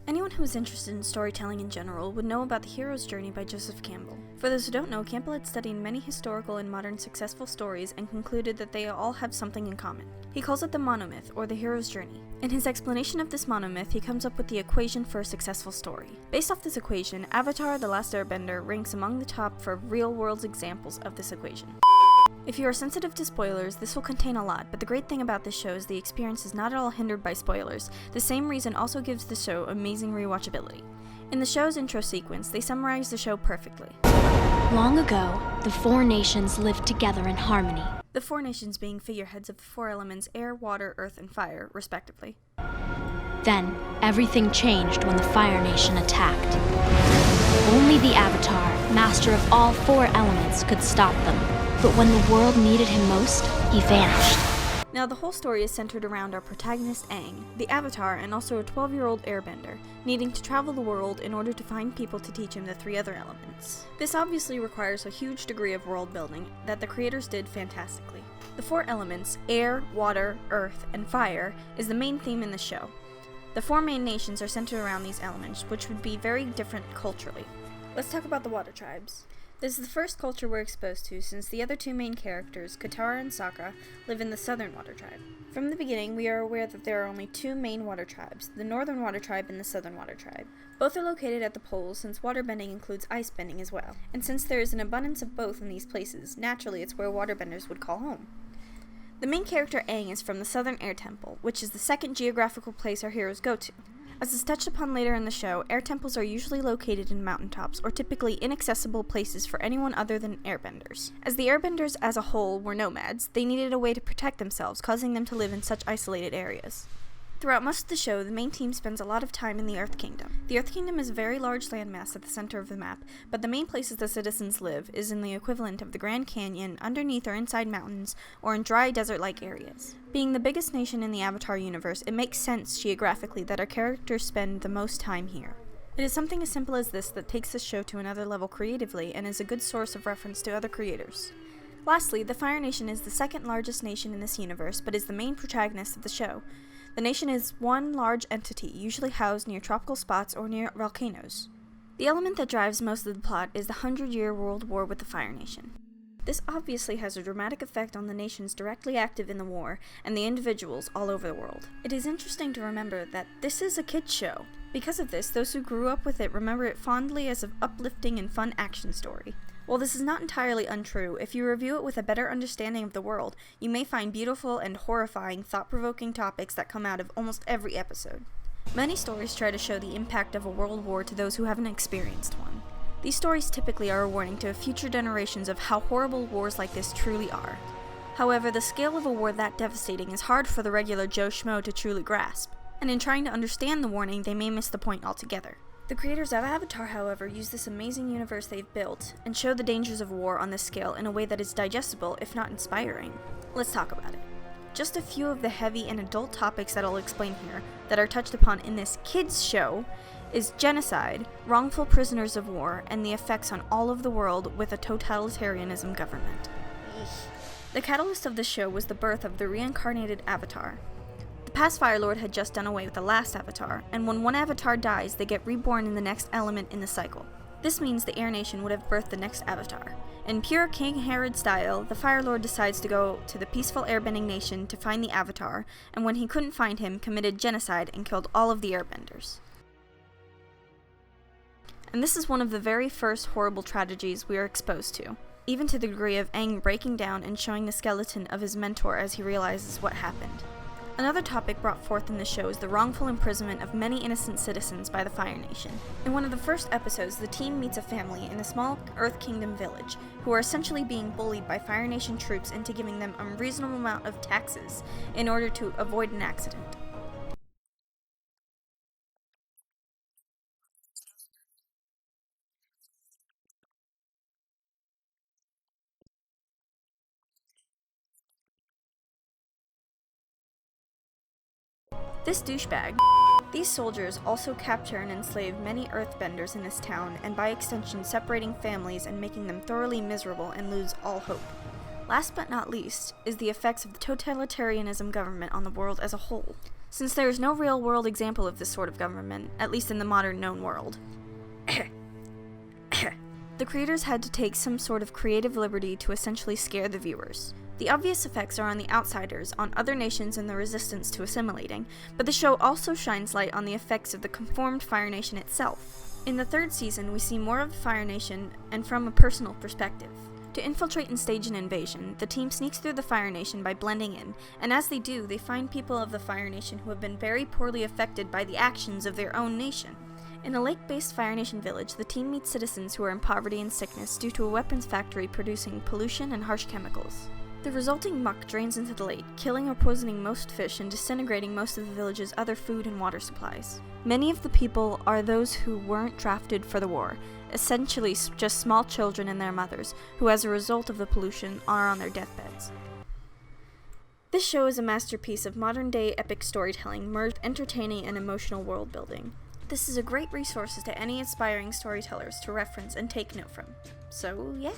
Anyone who is interested in storytelling in general would know about The Hero's Journey by Joseph Campbell. For those who don't know, Campbell had studied many historical and modern successful stories and concluded that they all have something in common. He calls it the monomyth, or the hero's journey. In his explanation of this monomyth, he comes up with the equation for a successful story. Based off this equation, Avatar: The Last Airbender ranks among the top for real-world examples of this equation. If you are sensitive to spoilers, this will contain a lot, but the great thing about this show is the experience is not at all hindered by spoilers. The same reason also gives the show amazing rewatchability. In the show's intro sequence, they summarize the show perfectly. Long ago, the four nations lived together in harmony. The four nations being figureheads of the four elements air, water, earth, and fire, respectively. Then, everything changed when the Fire Nation attacked. Only the Avatar, master of all four elements, could stop them. But when the world needed him most, he vanished. Now the whole story is centered around our protagonist Aang, the Avatar and also a 12-year-old airbender, needing to travel the world in order to find people to teach him the three other elements. This obviously requires a huge degree of world building that the creators did fantastically. The four elements, air, water, earth, and fire, is the main theme in the show. The four main nations are centered around these elements, which would be very different culturally. Let's talk about the water tribes. This is the first culture we're exposed to, since the other two main characters, Katara and Sokka, live in the southern water tribe. From the beginning, we are aware that there are only two main water tribes, the northern water tribe and the southern water tribe. Both are located at the poles, since waterbending includes ice bending as well. And since there is an abundance of both in these places, naturally it's where waterbenders would call home. The main character Aang is from the Southern Air Temple, which is the second geographical place our heroes go to. As is touched upon later in the show, air temples are usually located in mountaintops, or typically inaccessible places for anyone other than airbenders. As the airbenders as a whole were nomads, they needed a way to protect themselves, causing them to live in such isolated areas. Throughout most of the show, the main team spends a lot of time in the Earth Kingdom. The Earth Kingdom is a very large landmass at the center of the map, but the main places the citizens live is in the equivalent of the Grand Canyon, underneath or inside mountains, or in dry desert-like areas. Being the biggest nation in the Avatar universe, it makes sense geographically that our characters spend the most time here. It is something as simple as this that takes this show to another level creatively and is a good source of reference to other creators. Lastly, the Fire Nation is the second largest nation in this universe, but is the main protagonist of the show. The nation is one large entity, usually housed near tropical spots or near volcanoes. The element that drives most of the plot is the 100-year world war with the Fire Nation. This obviously has a dramatic effect on the nations directly active in the war and the individuals all over the world. It is interesting to remember that this is a kids' show. Because of this, those who grew up with it remember it fondly as an uplifting and fun action story. While this is not entirely untrue, if you review it with a better understanding of the world, you may find beautiful and horrifying, thought-provoking topics that come out of almost every episode. Many stories try to show the impact of a world war to those who haven't experienced one. These stories typically are a warning to future generations of how horrible wars like this truly are. However, the scale of a war that devastating is hard for the regular Joe Schmo to truly grasp, and in trying to understand the warning, they may miss the point altogether. The creators of Avatar, however, use this amazing universe they've built and show the dangers of war on this scale in a way that is digestible, if not inspiring. Let's talk about it. Just a few of the heavy and adult topics that I'll explain here that are touched upon in this kids show is genocide, wrongful prisoners of war, and the effects on all of the world with a totalitarianism government. The catalyst of this show was the birth of the reincarnated Avatar. The past Fire Lord had just done away with the last Avatar, and when one Avatar dies, they get reborn in the next element in the cycle. This means the Air Nation would have birthed the next Avatar. In pure King Herod style, the Fire Lord decides to go to the peaceful Airbending Nation to find the Avatar, and when he couldn't find him, committed genocide and killed all of the Airbenders. And this is one of the very first horrible tragedies we are exposed to, even to the degree of Aang breaking down and showing the skeleton of his mentor as he realizes what happened. Another topic brought forth in the show is the wrongful imprisonment of many innocent citizens by the Fire Nation. In one of the first episodes, the team meets a family in a small Earth Kingdom village, who are essentially being bullied by Fire Nation troops into giving them an unreasonable amount of taxes in order to avoid an accident. This douchebag. These soldiers also capture and enslave many earthbenders in this town, and by extension separating families and making them thoroughly miserable and lose all hope. Last but not least is the effects of the totalitarianism government on the world as a whole. since there is no real-world example of this sort of government, at least in the modern known world. The creators had to take some sort of creative liberty to essentially scare the viewers. The obvious effects are on the outsiders, on other nations and the resistance to assimilating, but the show also shines light on the effects of the conformed Fire Nation itself. In the third season, we see more of the Fire Nation, and from a personal perspective. To infiltrate and stage an invasion, the team sneaks through the Fire Nation by blending in, and as they do, they find people of the Fire Nation who have been very poorly affected by the actions of their own nation. In a lake-based Fire Nation village, the team meets citizens who are in poverty and sickness due to a weapons factory producing pollution and harsh chemicals. The resulting muck drains into the lake, killing or poisoning most fish and disintegrating most of the village's other food and water supplies. Many of the people are those who weren't drafted for the war, essentially just small children and their mothers, who as a result of the pollution are on their deathbeds. This show is a masterpiece of modern-day epic storytelling merged with entertaining and emotional world building. This is a great resource to any aspiring storytellers to reference and take note from. So, yeah.